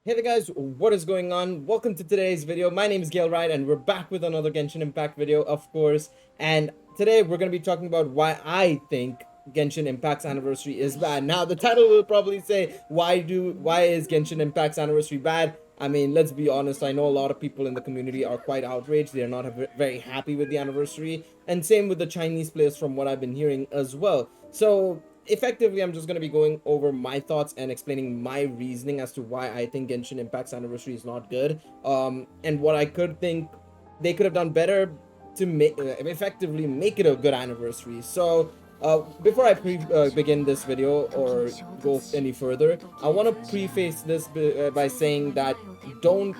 Hey there guys, what is going on? Welcome to today's video. My name is Gail Wright and we're back with another Genshin Impact video, of course. And today we're going to be talking about why I think Genshin Impact's anniversary is bad. Now the title will probably say why is Genshin Impact's anniversary bad? I mean, let's be honest, I know a lot of people in the community are quite outraged. They're not very happy with the anniversary, and same with the Chinese players from what I've been hearing as well. So effectively, I'm just going to be going over my thoughts and explaining my reasoning as to why I think Genshin Impact's anniversary is not good, and what I could think they could have done better to effectively make it a good anniversary. So before I begin this video or go any further, I want to preface this by saying that don't,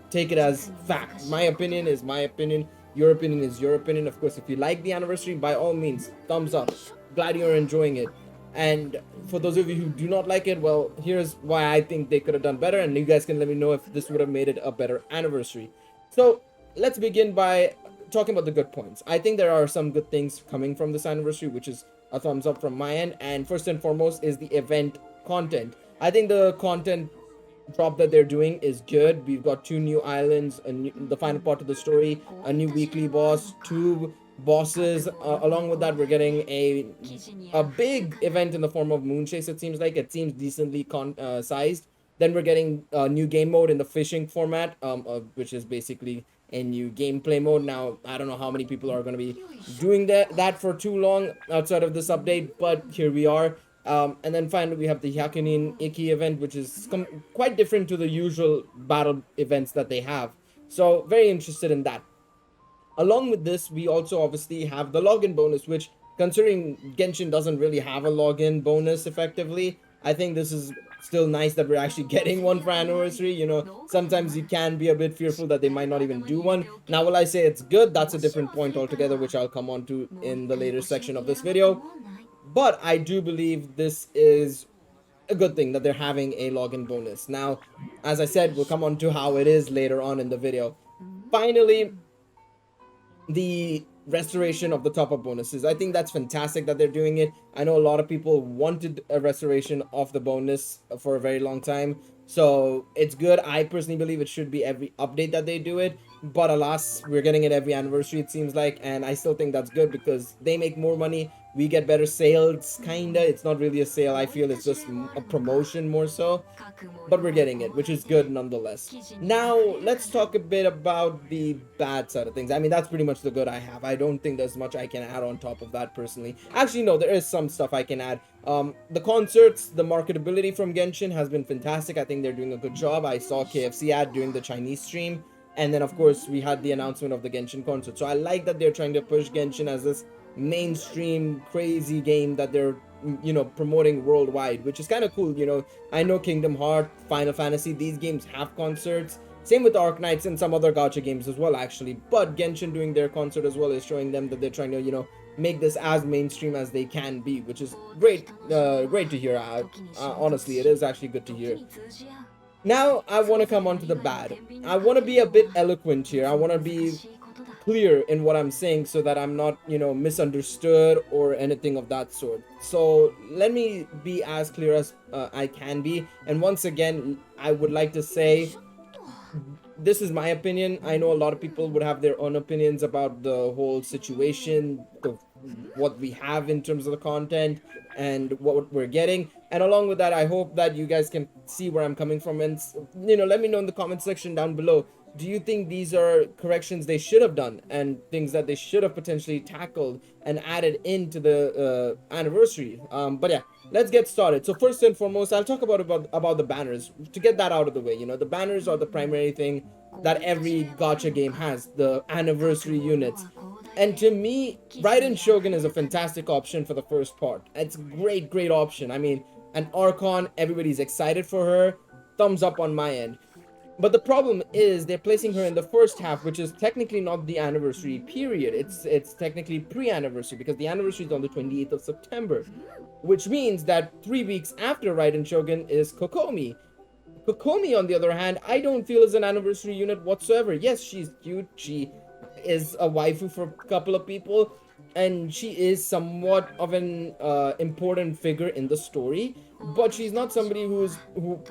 take it as fact. My opinion is my opinion. Your opinion is your opinion. Of course, if you like the anniversary, by all means, thumbs up. Glad you're enjoying it. And for those of you who do not like it, well, here's why I think they could have done better, and you guys can let me know if this would have made it a better anniversary. So let's begin by talking about the good points. I think there are some good things coming from this anniversary, which is a thumbs up from my end. And first and foremost is the event content. I think the content drop that they're doing is good. We've got two new islands, the final part of the story, a new weekly boss, two bosses. Along with that, we're getting a big event in the form of Moonchase. It seems decently sized. Then we're getting a new game mode in the fishing format, which is basically a new gameplay mode. Now, I don't know how many people are going to be doing that for too long outside of this update, but here we are. And then finally, we have the Hyakunin Iki event, which is quite different to the usual battle events that they have. So, very interested in that. Along with this, we also obviously have the login bonus, which, considering Genshin doesn't really have a login bonus effectively, I think this is still nice that we're actually getting one for anniversary. Sometimes you can be a bit fearful that they might not even do one. Now, will I say it's good? That's a different point altogether, which I'll come on to in the later section of this video. But I do believe this is a good thing that they're having a login bonus. Now, as I said, we'll come on to how it is later on in the video. Finally, the restoration of the top-up bonuses. I think that's fantastic that they're doing it. I know a lot of people wanted a restoration of the bonus for a very long time, so it's good. I personally believe it should be every update that they do it, but alas, we're getting it every anniversary, it seems like, and I still think that's good because they make more money, we get better sales, kinda. It's not really a sale, I feel it's just a promotion more so, but we're getting it, which is good nonetheless. Now, let's talk a bit about the bad side of things. I mean, that's pretty much the good I have. I don't think there's much I can add on top of that personally. Actually, no, there is some stuff I can add. The concerts, the marketability from Genshin has been fantastic. I think they're doing a good job. I saw KFC ad during the Chinese stream. And then, of course, we had the announcement of the Genshin concert. So I like that they're trying to push Genshin as this mainstream crazy game that they're promoting worldwide, which is kind of cool. I know Kingdom Hearts, Final Fantasy, these games have concerts, same with Arknights and some other gacha games as well actually, but Genshin doing their concert as well is showing them that they're trying to make this as mainstream as they can be, which is great to hear. Honestly, it is actually good to hear. Now I want to come on to the bad. I want to be a bit eloquent here. I want to be clear in what I'm saying so that I'm not, misunderstood or anything of that sort. So let me be as clear as I can be. And once again, I would like to say this is my opinion. I know a lot of people would have their own opinions about the whole situation, what we have in terms of the content and what we're getting. And along with that, I hope that you guys can see where I'm coming from, and let me know in the comment section down below. Do you think these are corrections they should have done and things that they should have potentially tackled and added into the anniversary? But yeah, let's get started. So first and foremost, I'll talk about the banners to get that out of the way. The banners are the primary thing that every gacha game has, the anniversary units. And to me, Raiden Shogun is a fantastic option for the first part. It's a great option. I mean, an Archon, everybody's excited for her. Thumbs up on my end. But the problem is they're placing her in the first half, which is technically not the anniversary period. It's technically pre-anniversary because the anniversary is on the 28th of September, which means that 3 weeks after Raiden Shogun is Kokomi. Kokomi, on the other hand, I don't feel is an anniversary unit whatsoever. Yes, she's cute. She is a waifu for a couple of people, and she is somewhat of an important figure in the story. but she's not somebody who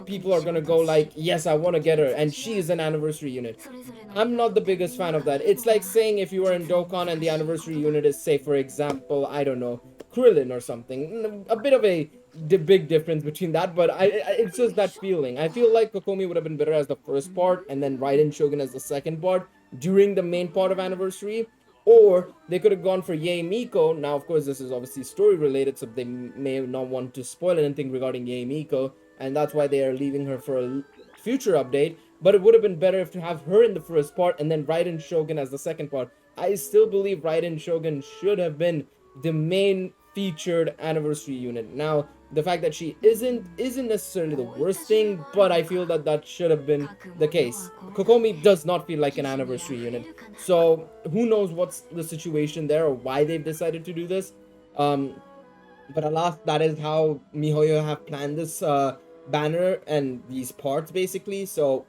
people are gonna go like, yes, I want to get her, and she is an anniversary unit. I'm not the biggest fan of that. It's like saying if you were in Dokkan and the anniversary unit is, say, for example, I don't know, Krillin or something. A bit of a big difference between that, but it's just that feeling. I feel like Kokomi would have been better as the first part, and then Raiden Shogun as the second part during the main part of anniversary. Or they could have gone for Yae Miko. Now, of course, this is obviously story related, so they may not want to spoil anything regarding Yae Miko, and that's why they are leaving her for a future update. But it would have been better if to have her in the first part and then Raiden Shogun as the second part. I still believe Raiden Shogun should have been the main featured anniversary unit. Now, the fact that she isn't necessarily the worst thing, but I feel that that should have been the case. Kokomi does not feel like an anniversary unit, so who knows what's the situation there or why they've decided to do this. Um, but alas, that is how MiHoYo have planned this banner and these parts basically. So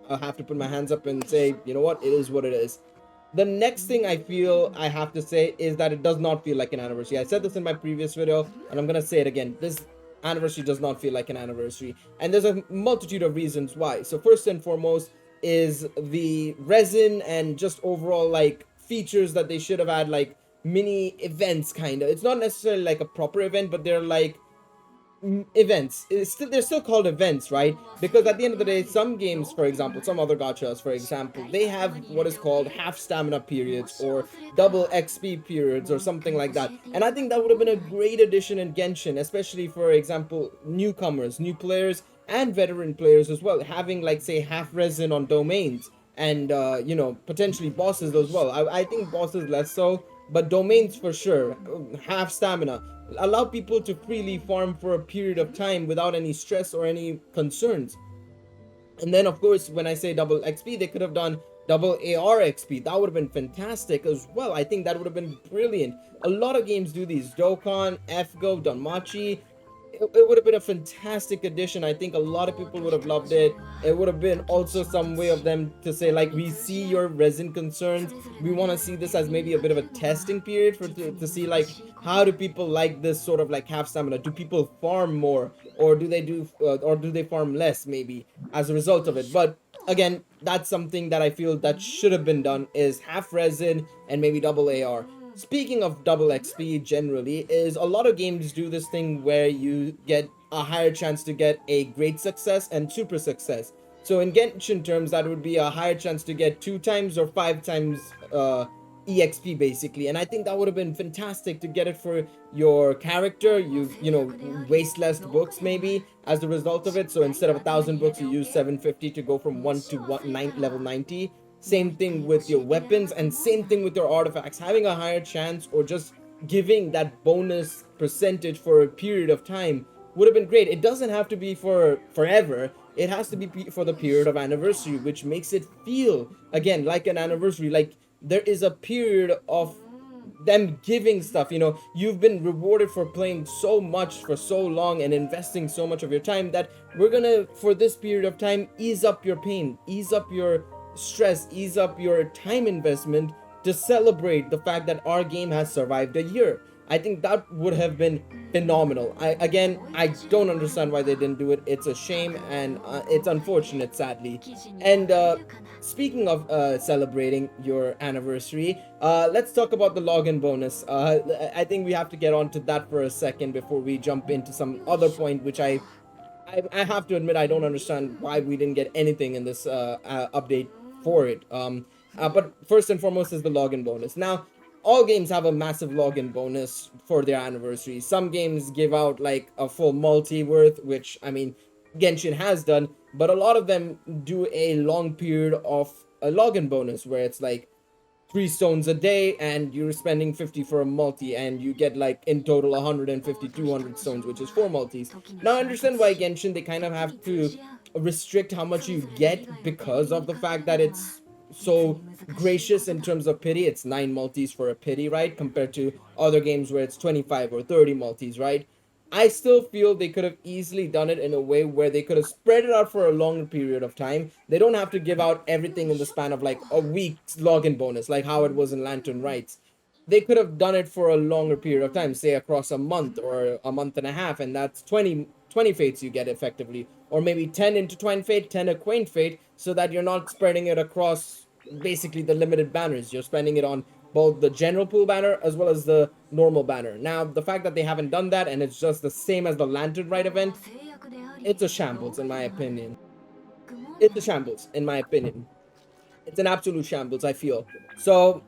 I'll have to put my hands up and say, you know what, it is what it is. The next thing I feel I have to say is that it does not feel like an anniversary. I said this in my previous video, and I'm gonna say it again. This anniversary does not feel like an anniversary, and there's a multitude of reasons why. So first and foremost is the resin and just overall like features that they should have had, like mini events kind of. It's not necessarily like a proper event, but they're like events. They're still called events, right? Because at the end of the day, some games, for example, some other gachas, for example, they have what is called half stamina periods or double XP periods or something like that. And I think that would have been a great addition in Genshin, especially for example newcomers, new players, and veteran players as well, having like say half resin on domains and potentially bosses as well. I think bosses less so, but domains for sure. Half stamina, allow people to freely farm for a period of time without any stress or any concerns. And then of course when I say double XP, they could have done double AR XP. That would have been fantastic as well. I think that would have been brilliant. A lot of games do these. Dokkan, FGO, Danmachi. It would have been a fantastic addition. I think a lot of people would have loved it. It would have been also some way of them to say like, we see your resin concerns, we want to see this as maybe a bit of a testing period for to see like how do people like this sort of like half stamina. Do people farm more, or do they farm less maybe as a result of it? But again, that's something that I feel that should have been done, is half resin and maybe double AR. Speaking of double XP generally, is a lot of games do this thing where you get a higher chance to get a great success and super success. So in Genshin terms, that would be a higher chance to get 2 times or 5 times EXP basically. And I think that would have been fantastic to get it for your character. You waste less books maybe as a result of it. So instead of 1,000 books, you use 750 to go from 1 to level 90. Same thing with your weapons, and same thing with your artifacts. Having a higher chance or just giving that bonus percentage for a period of time would have been great. It doesn't have to be for forever. It has to be for the period of anniversary, which makes it feel again like an anniversary. Like there is a period of them giving stuff. You've been rewarded for playing so much for so long and investing so much of your time, that we're gonna, for this period of time, ease up your pain, ease up your stress, ease up your time investment to celebrate the fact that our game has survived a year. I think that would have been phenomenal. I don't understand why they didn't do it. It's a shame, and it's unfortunate, sadly. And speaking of celebrating your anniversary, let's talk about the login bonus. I think we have to get on to that for a second before we jump into some other point, which I have to admit I don't understand why we didn't get anything in this update for it. But first and foremost is the login bonus. Now, all games have a massive login bonus for their anniversary. Some games give out like a full multi worth, which I mean, Genshin has done, but a lot of them do a long period of a login bonus where it's like 3 stones a day and you're spending 50 for a multi, and you get like in total 150 200 stones, which is 4 multis. Now I understand why Genshin, they kind of have to restrict how much you get because of the fact that it's so gracious in terms of pity. It's 9 multis for a pity, right, compared to other games where it's 25 or 30 multis, right? I still feel they could have easily done it in a way where they could have spread it out for a longer period of time. They don't have to give out everything in the span of like a week's login bonus, like how it was in Lantern Rights. They could have done it for a longer period of time, say across a month or a month and a half, and that's 20 fates you get effectively, or maybe 10 intertwined fate, 10 acquaint fate, so that you're not spreading it across basically the limited banners. You're spending it on both the general pool banner as well as the normal banner. Now, the fact that they haven't done that and it's just the same as the Lantern Rite event, it's a shambles in my opinion. It's a shambles in my opinion. It's an absolute shambles, I feel. So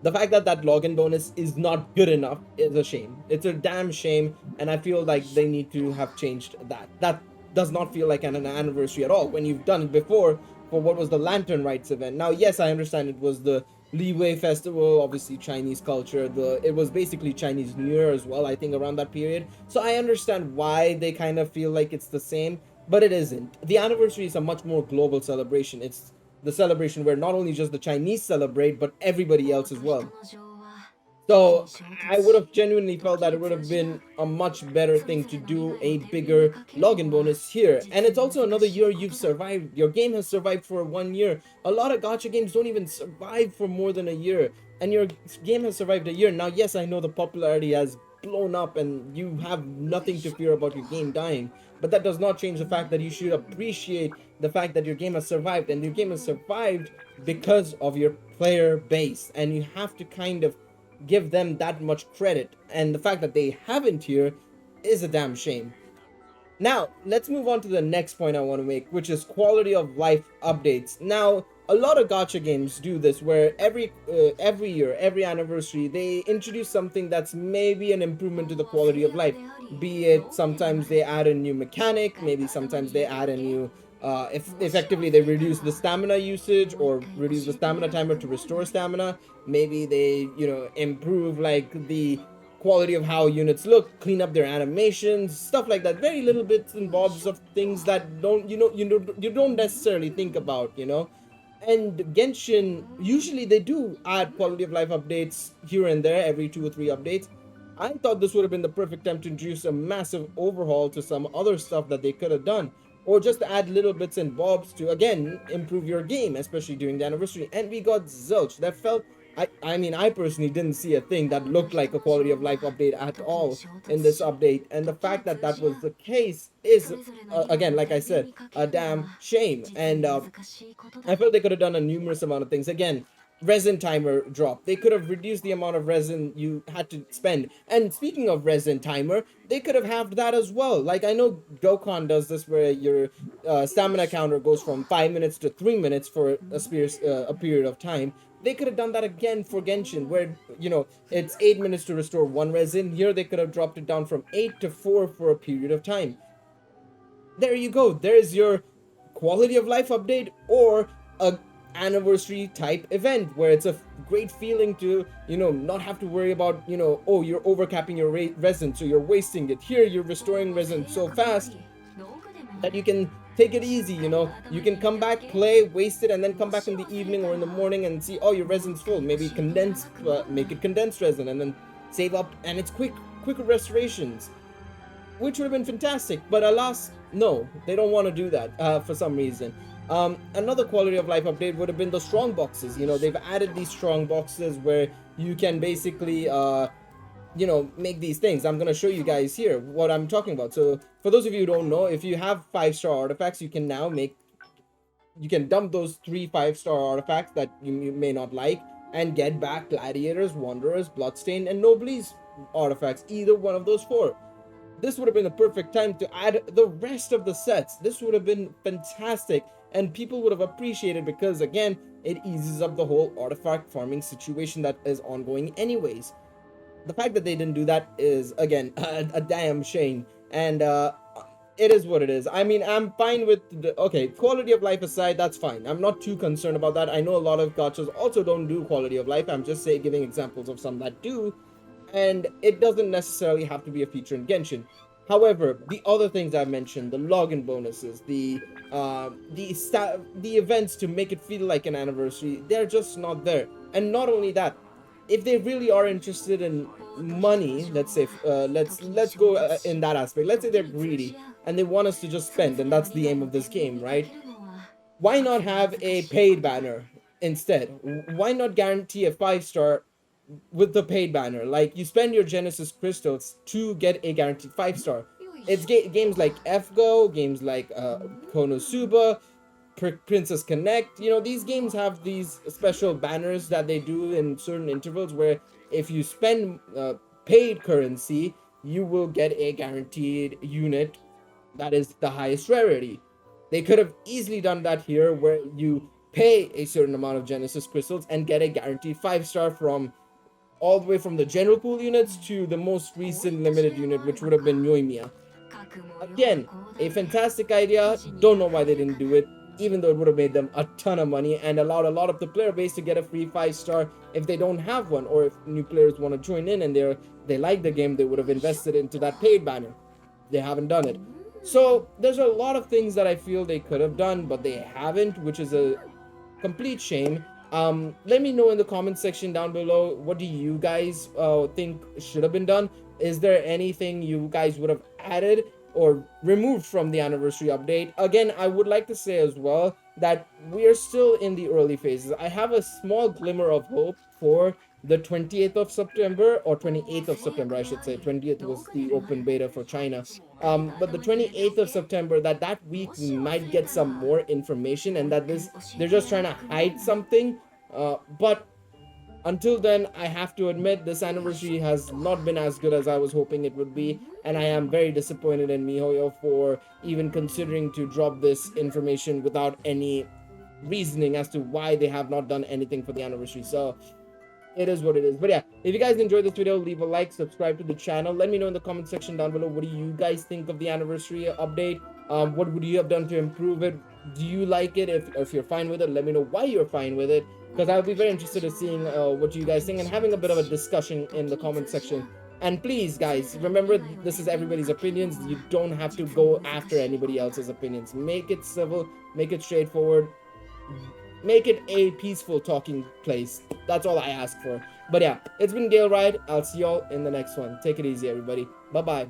the fact that that login bonus is not good enough is a shame. It's a damn shame, and I feel like they need to have changed that. That does not feel like an anniversary at all when you've done it before for what was the Lantern Rites event. Now, yes, I understand it was the Leeway Festival, obviously Chinese culture. It was basically Chinese New Year as well, I think, around that period. So I understand why they kind of feel like it's the same, but it isn't. The anniversary is a much more global celebration. It's the celebration where not only just the Chinese celebrate, but everybody else as well. So I would have genuinely felt that it would have been a much better thing to do a bigger login bonus here. And it's also another year you've survived. Your game has survived for 1 year. A lot of gacha games don't even survive for more than a year. And your game has survived a year. Now, yes, I know the popularity has blown up and you have nothing to fear about your game dying. But that does not change the fact that you should appreciate the fact that your game has survived. And your game has survived because of your player base. And you have to kind of give them that much credit, and the fact that they haven't here is a damn shame. Now, let's move on to the next point I want to make, which is quality of life updates. Now, a lot of gacha games do this, where every year, every anniversary, they introduce something that's maybe an improvement to the quality of life. Be it sometimes they add a new mechanic, maybe sometimes they add a new. If effectively they reduce the stamina usage or reduce the stamina timer to restore stamina, maybe they improve like the quality of how units look, clean up their animations, stuff like that. Very little bits and bobs of things that you don't necessarily think about, And Genshin, usually they do add quality of life updates here and there, every 2 or 3 updates. I thought this would have been the perfect time to introduce a massive overhaul to some other stuff that they could have done, or just add little bits and bobs to again improve your game, especially during the anniversary. And we got zilch. That felt I mean, I personally didn't see a thing that looked like a quality of life update at all in this update, and the fact that that was the case is, again, like I said, a damn shame. And I felt they could have done a numerous amount of things. Again, resin timer drop. They could have reduced the amount of resin you had to spend. And speaking of resin timer, they could have halved that as well. Like, I know Dokkan does this where your stamina counter goes from 5 minutes to 3 minutes for a period of time. They could have done that again for Genshin, where it's 8 minutes to restore one resin. Here they could have dropped it down from 8 to 4 for a period of time. There you go. There's your quality of life update, or a anniversary type event where it's a great feeling to not have to worry about oh, you're overcapping your resin, so you're wasting it. Here you're restoring resin so fast that you can take it easy. You can come back, play, waste it, and then come back in the evening or in the morning and see, oh, your resin's full. Maybe make it condensed resin, and then save up, and it's quicker restorations, which would have been fantastic. But alas, no, they don't want to do that for some reason. Another quality of life update would have been the strong boxes. They've added these strong boxes where you can basically make these things. I'm gonna show you guys here what I'm talking about. So for those of you who don't know, if you have 5-star artifacts, you can now dump those 3 5-star artifacts that you may not like, and get back Gladiators, Wanderers, Bloodstained, and Noblesse artifacts, either one of those 4. This would have been the perfect time to add the rest of the sets. This would have been fantastic, and people would have appreciated, because again, it eases up the whole artifact farming situation that is ongoing anyways. The fact that they didn't do that is, again, a damn shame. And it is what it is. I mean, I'm fine with okay, quality of life aside, that's fine. I'm not too concerned about that. I know a lot of gachas also don't do quality of life. I'm just giving examples of some that do, and it doesn't necessarily have to be a feature in Genshin. However, the other things I've mentioned, the login bonuses, the events to make it feel like an anniversary, they're just not there. And not only that, if they really are interested in money, let's say, let's go in that aspect. Let's say they're greedy and they want us to just spend, and that's the aim of this game, right? Why not have a paid banner instead? Why not guarantee a 5-star with the paid banner? Like, you spend your Genesis crystals to get a guaranteed 5-star. It's games like FGO, games like Konosuba, Princess Connect. You know, these games have these special banners that they do in certain intervals where if you spend paid currency, you will get a guaranteed unit that is the highest rarity. They could have easily done that here where you pay a certain amount of Genesis crystals and get a guaranteed 5-star from all the way from the general pool units to the most recent limited unit, which would have been Yoimiya. Again, a fantastic idea. Don't know why they didn't do it, even though it would have made them a ton of money and allowed a lot of the player base to get a free 5-star if they don't have one, or if new players want to join in and they like the game, they would have invested into that paid banner. They haven't done it. So there's a lot of things that I feel they could have done, but they haven't, which is a complete shame. Let me know in the comment section down below, what do you guys think should have been done? Is there anything you guys would have added or removed from the anniversary update? Again, I would like to say as well that we are still in the early phases. I have a small glimmer of hope for the 28th of September, or 28th of September, I should say. 20th was the open beta for China. But the 28th of September, that week we might get some more information, and that they're just trying to hide something. But until then, I have to admit this anniversary has not been as good as I was hoping it would be, and I am very disappointed in MiHoYo for even considering to drop this information without any reasoning as to why they have not done anything for the anniversary. So it is what it is. But yeah, if you guys enjoyed this video, leave a like, subscribe to the channel. Let me know in the comment section down below, what do you guys think of the anniversary update? What would you have done to improve it? Do you like it? If you're fine with it, let me know why you're fine with it, because I'll be very interested in seeing what you guys think and having a bit of a discussion in the comment section. And please, guys, remember, this is everybody's opinions. You don't have to go after anybody else's opinions. Make it civil, make it straightforward, make it a peaceful talking place. That's all I ask for. But yeah, it's been Gale Ride. I'll see y'all in the next one. Take it easy, everybody. Bye-bye.